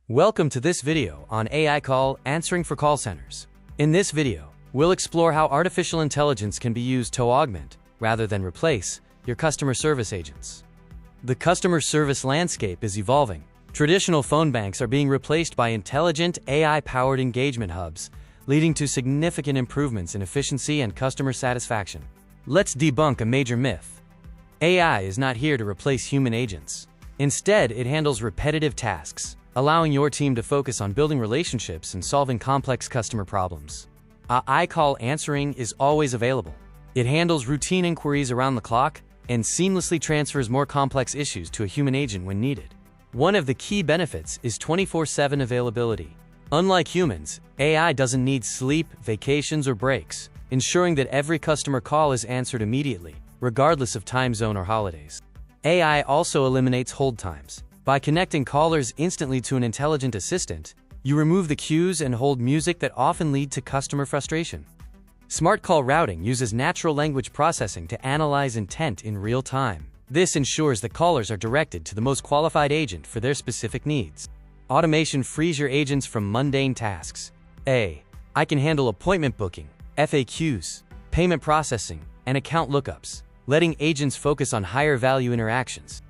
Welcome to this video on AI call answering for call centers. In this video, we'll explore how artificial intelligence can be used to augment, rather than replace, your customer service agents. The customer service landscape is evolving. Traditional phone banks are being replaced by intelligent AI-powered engagement hubs, leading to significant improvements in efficiency and customer satisfaction. Let's debunk a major myth. AI is not here to replace human agents. Instead, it handles repetitive tasks, allowing your team to focus on building relationships and solving complex customer problems. AI call answering is always available. It handles routine inquiries around the clock and seamlessly transfers more complex issues to a human agent when needed. One of the key benefits is 24/7 availability. Unlike humans, AI doesn't need sleep, vacations, or breaks, ensuring that every customer call is answered immediately, regardless of time zone or holidays. AI also eliminates hold times. By connecting callers instantly to an intelligent assistant, you remove the queues and hold music that often lead to customer frustration. Smart Call Routing uses natural language processing to analyze intent in real time. This ensures that callers are directed to the most qualified agent for their specific needs. Automation frees your agents from mundane tasks. I can handle appointment booking, FAQs, payment processing, and account lookups, letting agents focus on higher value interactions.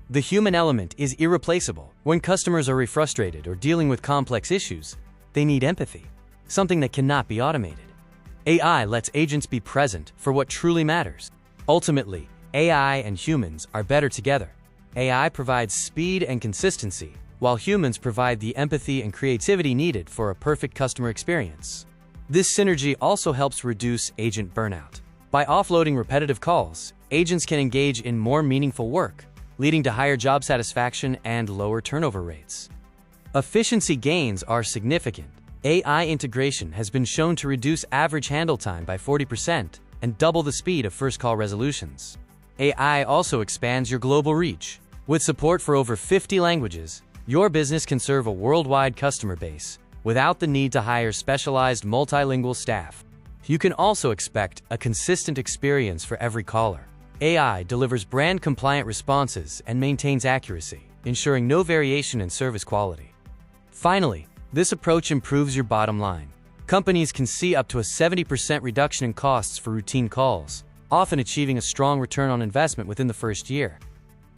The human element is irreplaceable. When customers are frustrated or dealing with complex issues, they need empathy, something that cannot be automated. AI lets agents be present for what truly matters. Ultimately, AI and humans are better together. AI provides speed and consistency, while humans provide the empathy and creativity needed for a perfect customer experience. This synergy also helps reduce agent burnout. By offloading repetitive calls, agents can engage in more meaningful work, leading to higher job satisfaction and lower turnover rates. Efficiency gains are significant. AI integration has been shown to reduce average handle time by 40% and double the speed of first call resolutions. AI also expands your global reach. With support for over 50 languages, your business can serve a worldwide customer base without the need to hire specialized multilingual staff. You can also expect a consistent experience for every caller. AI delivers brand-compliant responses and maintains accuracy, ensuring no variation in service quality. Finally, this approach improves your bottom line. Companies can see up to a 70% reduction in costs for routine calls, often achieving a strong return on investment within the first year.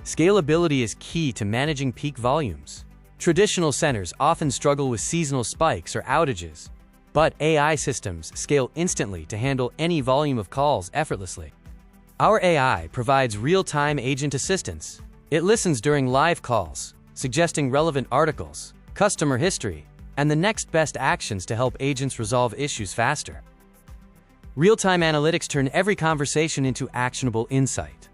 Scalability is key to managing peak volumes. Traditional centers often struggle with seasonal spikes or outages, but AI systems scale instantly to handle any volume of calls effortlessly. Our AI provides real-time agent assistance. It listens during live calls, suggesting relevant articles, customer history, and the next best actions to help agents resolve issues faster. Real-time analytics turn every conversation into actionable insight.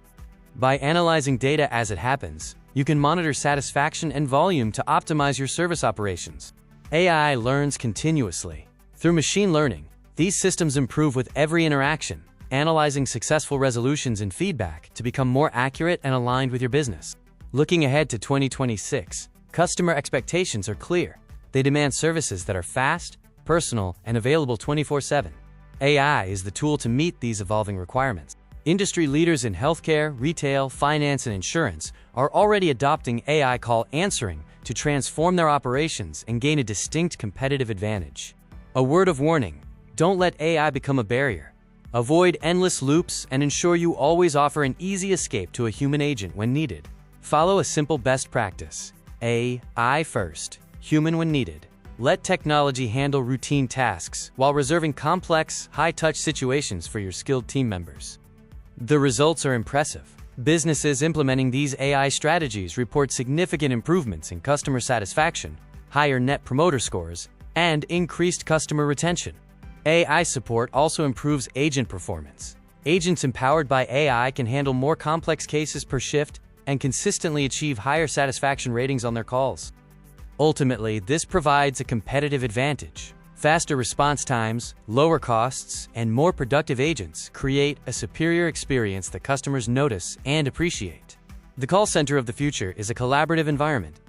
By analyzing data as it happens, you can monitor satisfaction and volume to optimize your service operations. AI learns continuously. Through machine learning, these systems improve with every interaction, analyzing successful resolutions and feedback to become more accurate and aligned with your business. Looking ahead to 2026, customer expectations are clear. They demand services that are fast, personal, and available 24/7. AI is the tool to meet these evolving requirements. Industry leaders in healthcare, retail, finance, and insurance are already adopting AI call answering to transform their operations and gain a distinct competitive advantage. A word of warning: don't let AI become a barrier. Avoid endless loops and ensure you always offer an easy escape to a human agent when needed. Follow a simple best practice: AI first, human when needed. Let technology handle routine tasks while reserving complex, high-touch situations for your skilled team members. The results are impressive. Businesses implementing these AI strategies report significant improvements in customer satisfaction, higher net promoter scores, and increased customer retention. AI support also improves agent performance. Agents empowered by AI can handle more complex cases per shift and consistently achieve higher satisfaction ratings on their calls. Ultimately, this provides a competitive advantage. Faster response times, lower costs, and more productive agents create a superior experience that customers notice and appreciate. The call center of the future is a collaborative environment.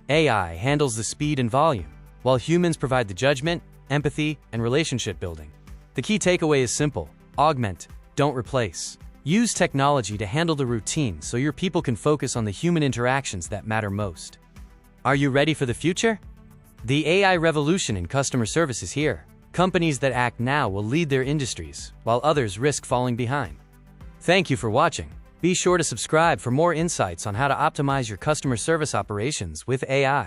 AI handles the speed and volume, while humans provide the judgment, empathy, and relationship building. The key takeaway is simple: augment, don't replace. Use technology to handle the routine so your people can focus on the human interactions that matter most. Are you ready for the future? The AI revolution in customer service is here. Companies that act now will lead their industries, while others risk falling behind. Thank you for watching. Be sure to subscribe for more insights on how to optimize your customer service operations with AI.